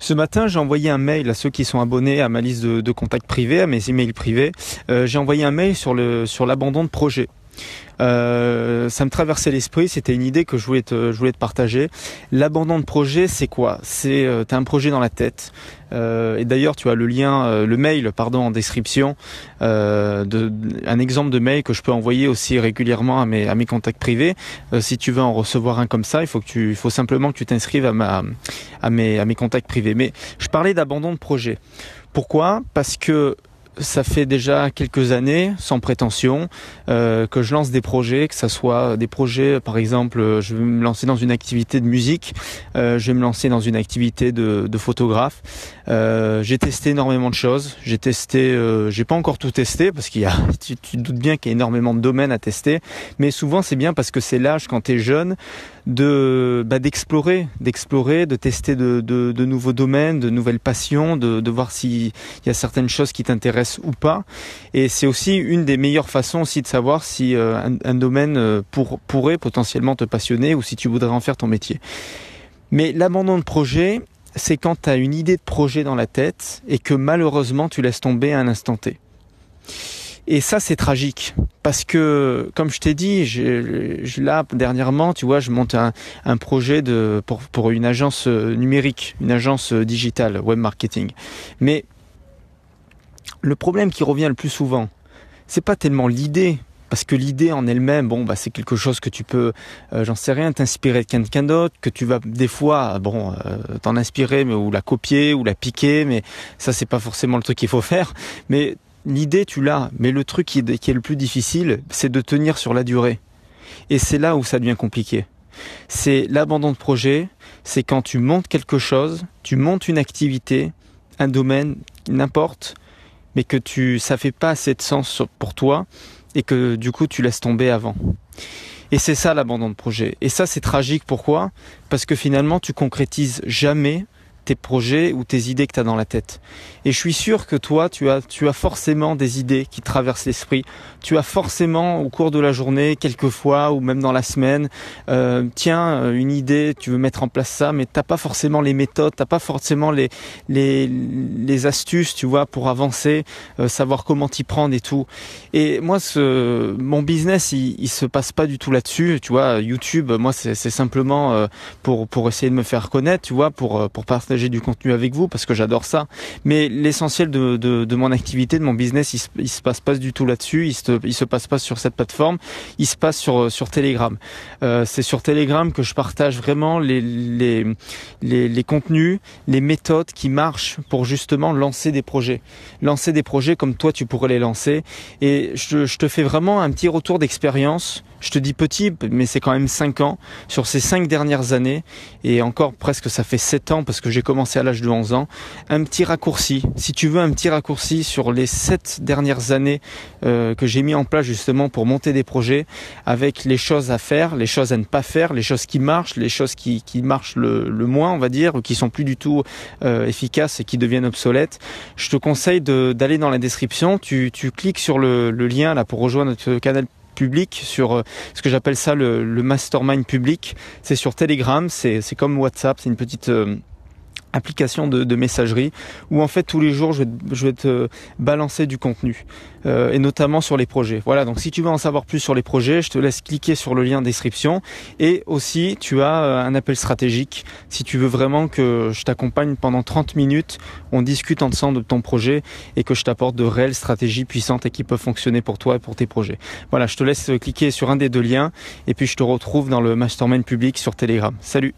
Ce matin, j'ai envoyé un mail à ceux qui sont abonnés à ma liste de contacts privés, à mes emails privés. J'ai envoyé un mail sur l'abandon de projet. Ça me traversait l'esprit, c'était une idée que je voulais te partager. L'abandon de projet, c'est quoi? T'as un projet dans la tête. Et d'ailleurs, tu as le mail en description, un exemple de mail que je peux envoyer aussi régulièrement à mes contacts privés. Si tu veux en recevoir un comme ça, il faut simplement que tu t'inscrives à mes contacts privés. Mais je parlais d'abandon de projet. Pourquoi? Parce que ça fait déjà quelques années, sans prétention, que je lance des projets, que ça soit des projets, par exemple, je vais me lancer dans une activité de musique, je vais me lancer dans une activité de photographe. J'ai testé énormément de choses. J'ai pas encore tout testé parce tu te doutes bien qu'il y a énormément de domaines à tester, mais souvent c'est bien parce que c'est l'âge quand t'es jeune d'explorer, de tester de nouveaux domaines, de nouvelles passions, de voir s'il y a certaines choses qui t'intéressent ou pas. Et c'est aussi une des meilleures façons aussi de savoir si un domaine pourrait potentiellement te passionner ou si tu voudrais en faire ton métier. Mais l'abandon de projet, c'est quand tu as une idée de projet dans la tête et que malheureusement tu laisses tomber à un instant T. Et ça, c'est tragique parce que, comme je t'ai dit, là dernièrement, tu vois, je monte un projet pour une agence numérique, une agence digitale, web marketing. Mais le problème qui revient le plus souvent, c'est pas tellement l'idée. Parce que l'idée en elle-même, c'est quelque chose que tu peux, j'en sais rien, t'inspirer de quelqu'un d'autre, que tu vas des fois, t'en inspirer, mais ou la copier, ou la piquer, mais ça c'est pas forcément le truc qu'il faut faire. Mais l'idée tu l'as, mais le truc qui est le plus difficile, c'est de tenir sur la durée. Et c'est là où ça devient compliqué. C'est l'abandon de projet, c'est quand tu montes quelque chose, tu montes une activité, un domaine, n'importe, mais que ça fait pas assez de sens pour toi, et que du coup tu laisses tomber avant. Et c'est ça l'abandon de projet. Et ça c'est tragique, pourquoi? Parce que finalement tu concrétises jamais tes projets ou tes idées que tu as dans la tête. Et je suis sûr que toi, tu as forcément des idées qui traversent l'esprit. Tu as forcément, au cours de la journée, quelquefois, ou même dans la semaine, une idée, tu veux mettre en place ça, mais t'as pas forcément les méthodes, t'as pas forcément les astuces, tu vois, pour avancer, savoir comment t'y prendre et tout. Et moi, mon business, il se passe pas du tout là-dessus. Tu vois, YouTube, moi, c'est simplement pour essayer de me faire connaître, tu vois, pour partager du contenu avec vous parce que j'adore ça. Mais l'essentiel de mon activité, de mon business, il se passe pas du tout là-dessus. Il se passe pas sur cette plateforme. Il se passe sur Telegram. C'est sur Telegram que je partage vraiment les contenus, les méthodes qui marchent pour justement lancer des projets comme toi tu pourrais les lancer. Et je te fais vraiment un petit retour d'expérience. Je te dis petit, mais c'est quand même 5 ans, sur ces 5 dernières années, et encore presque ça fait 7 ans parce que j'ai commencé à l'âge de 11 ans, un petit raccourci, si tu veux un petit raccourci sur les 7 dernières années que j'ai mis en place justement pour monter des projets, avec les choses à faire, les choses à ne pas faire, les choses qui marchent, les choses qui marchent le moins on va dire, ou qui sont plus du tout efficaces et qui deviennent obsolètes. Je te conseille d'aller dans la description, tu cliques sur le lien là pour rejoindre notre canal public, sur ce que j'appelle ça le mastermind public. C'est sur Telegram, c'est comme WhatsApp, c'est une petite application de messagerie où en fait tous les jours je vais te balancer du contenu et notamment sur les projets. Voilà, donc si tu veux en savoir plus sur les projets, je te laisse cliquer sur le lien en description, et aussi tu as un appel stratégique si tu veux vraiment que je t'accompagne pendant 30 minutes, on discute ensemble de ton projet et que je t'apporte de réelles stratégies puissantes et qui peuvent fonctionner pour toi et pour tes projets. Voilà, je te laisse cliquer sur un des deux liens et puis je te retrouve dans le mastermind public sur Telegram. Salut!